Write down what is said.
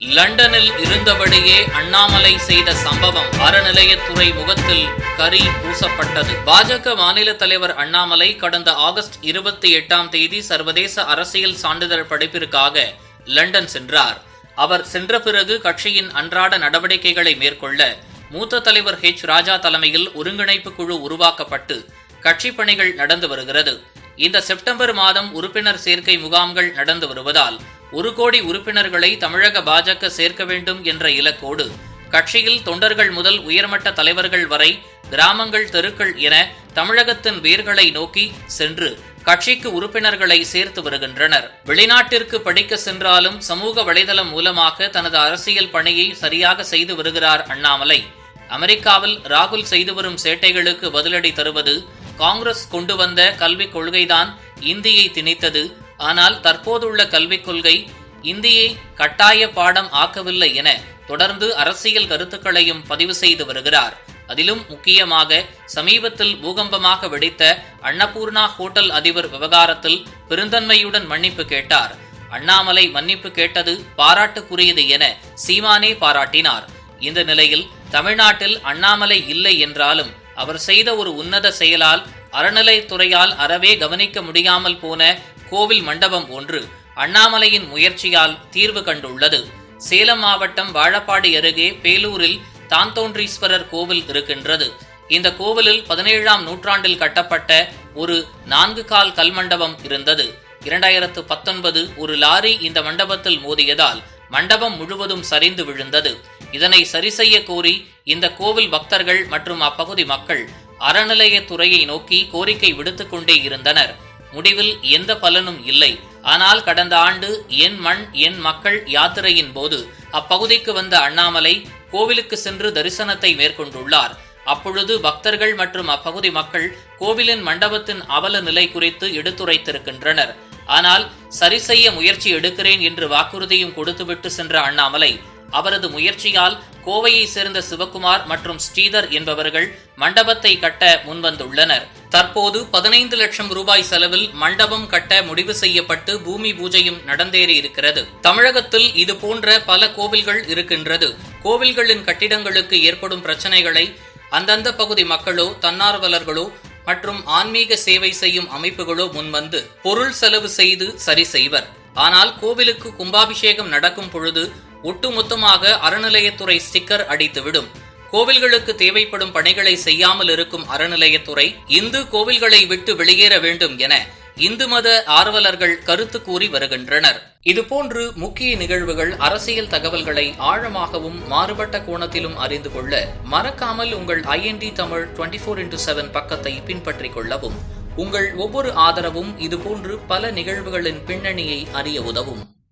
லண்டனில் இருந்தபடியே அண்ணாமலை செய்த சம்பவம் அறநிலையத்துறை முகத்தில் கரி பூசப்பட்டது. பாஜக மாநில தலைவர் அண்ணாமலை கடந்த ஆகஸ்ட் 28 சர்வதேச அரசியல் சான்றிதழ் படிப்பிற்காக லண்டன் சென்றார். அவர் சென்ற பிறகு கட்சியின் அன்றாட நடவடிக்கைகளை மேற்கொள்ள மூத்த தலைவர் ராஜா தலைமையில் ஒருங்கிணைப்பு குழு உருவாக்கப்பட்டு கட்சி பணிகள் நடந்து வருகிறது. இந்த செப்டம்பர் மாதம் உறுப்பினர் சேர்க்கை முகாம்கள் நடந்து வருவதால் 1 கோடி உறுப்பினர்களை தமிழக பாஜக சேர்க்க வேண்டும் என்ற இலக்கோடு கட்சியில் தொண்டர்கள் முதல் உயர்மட்ட தலைவர்கள் வரை கிராமங்கள், தெருக்கள் என தமிழகத்தின் வேர்களை நோக்கி சென்று கட்சிக்கு உறுப்பினர்களை சேர்த்து வருகின்றனர். வெளிநாட்டிற்கு படிக்க சென்றாலும் சமூக வலைதளம் மூலமாக தனது அரசியல் பணியை சரியாக செய்து வருகிறார் அண்ணாமலை. அமெரிக்காவில் ராகுல் செய்து வரும் சேட்டைகளுக்கு பதிலடி தருவது, காங்கிரஸ் கொண்டு வந்த கல்விக் கொள்கைதான் இந்தியை திணித்தது, ஆனால் தற்போதுள்ள கல்விக் கொள்கை இந்தியை கட்டாய பாடம் ஆக்கவில்லை என தொடர்ந்து அரசியல் கருத்துக்களையும் பதிவு செய்து வருகிறார். அதிலும் முக்கியமாக சமீபத்தில் பூகம்பமாக வெடித்த அன்னபூர்ணா ஹோட்டல் அதிபர் விவகாரத்தில் பெருந்தன்மையுடன் மன்னிப்பு கேட்டார். அண்ணாமலை மன்னிப்பு கேட்டது பாராட்டுக்குரியது என சீமானே பாராட்டினார். இந்த நிலையில் தமிழ்நாட்டில் அண்ணாமலை இல்லை என்றாலும் அவர் செய்த ஒரு உன்னத செயலால் அறநிலைத்துறையால் அறவே கவனிக்க முடியாமல் போன கோவில் மண்டபம் ஒன்று அண்ணாமலையின் முயற்சியால் தீர்வு கண்டுள்ளது. சேலம் மாவட்டம் வாழப்பாடி அருகே பேலூரில் தான்தோன்றீஸ்வரர் கோவில் இருக்கின்றது. இந்த கோவிலில் 17ஆம் நூற்றாண்டில் கட்டப்பட்ட ஒரு 4 கால் கல் மண்டபம் இருந்தது. 2019 ஒரு லாரி இந்த மண்டபத்தில் மோதியதால் மண்டபம் முழுவதும் சரிந்து விழுந்தது. இதனை சரி செய்ய கோரி இந்த கோவில் பக்தர்கள் மற்றும் அப்பகுதி மக்கள் அறநிலையத்துறையை நோக்கி கோரிக்கை விடுத்துக் கொண்டே இருந்தனர். முடிவில் எந்த பலனும் இல்லை. ஆனால் கடந்த ஆண்டு என் மண் என் மக்கள் யாத்திரையின் போது அப்பகுதிக்கு வந்த அண்ணாமலை கோவிலுக்கு சென்று தரிசனத்தை மேற்கொண்டுள்ளார். அப்பொழுது பக்தர்கள் மற்றும் அப்பகுதி மக்கள் கோவிலின் மண்டபத்தின் அவல நிலை குறித்து எடுத்துரைத்திருக்கின்றனர். ஆனால் சரி செய்ய முயற்சி எடுக்கிறேன் என்று வாக்குறுதியும் கொடுத்துவிட்டு சென்ற அண்ணாமலை அவரது முயற்சியால் கோவையை சேர்ந்த சிவகுமார் மற்றும் ஸ்ரீதர் என்பவர்கள் மண்டபத்தை கட்ட முன்வந்துள்ளனர். தற்போது 15 லட்சம் ரூபாய் செலவில் மண்டபம் கட்ட முடிவு செய்யப்பட்டு பூமி பூஜையும் நடந்தேறி இருக்கிறது. தமிழகத்தில் இது போன்ற பல கோவில்கள் இருக்கின்றது. கோவில்களின் கட்டிடங்களுக்கு ஏற்படும் பிரச்சனைகளை அந்தந்த பகுதி மக்களோ, தன்னார்வலர்களோ மற்றும் ஆன்மீக சேவை செய்யும் அமைப்புகளோ முன்வந்து பொருள் செலவு செய்து சரி செய்வர். ஆனால் கோவிலுக்கு கும்பாபிஷேகம் நடக்கும் பொழுது ஒட்டுமொத்தமாக அறநிலையத்துறை ஸ்டிக்கர் அடித்துவிடும். கோவில்களுக்கு தேவைப்படும் பணிகளை செய்யாமல் இருக்கும் அறநிலையத்துறை இந்து கோவில்களை விட்டு வெளியேற வேண்டும் என இந்து மத ஆர்வலர்கள் கருத்து கூறி வருகின்றனர். இதுபோன்று முக்கிய நிகழ்வுகள், அரசியல் தகவல்களை ஆழமாகவும் மாறுபட்ட கோணத்திலும் அறிந்து கொள்ள மறக்காமல் உங்கள் IND தமிழ் 24x7 பக்கத்தை பின்பற்றிக் கொள்ளவும். உங்கள் ஒவ்வொரு ஆதரவும் இதுபோன்று பல நிகழ்வுகளின் பின்னணியை அறிய உதவும்.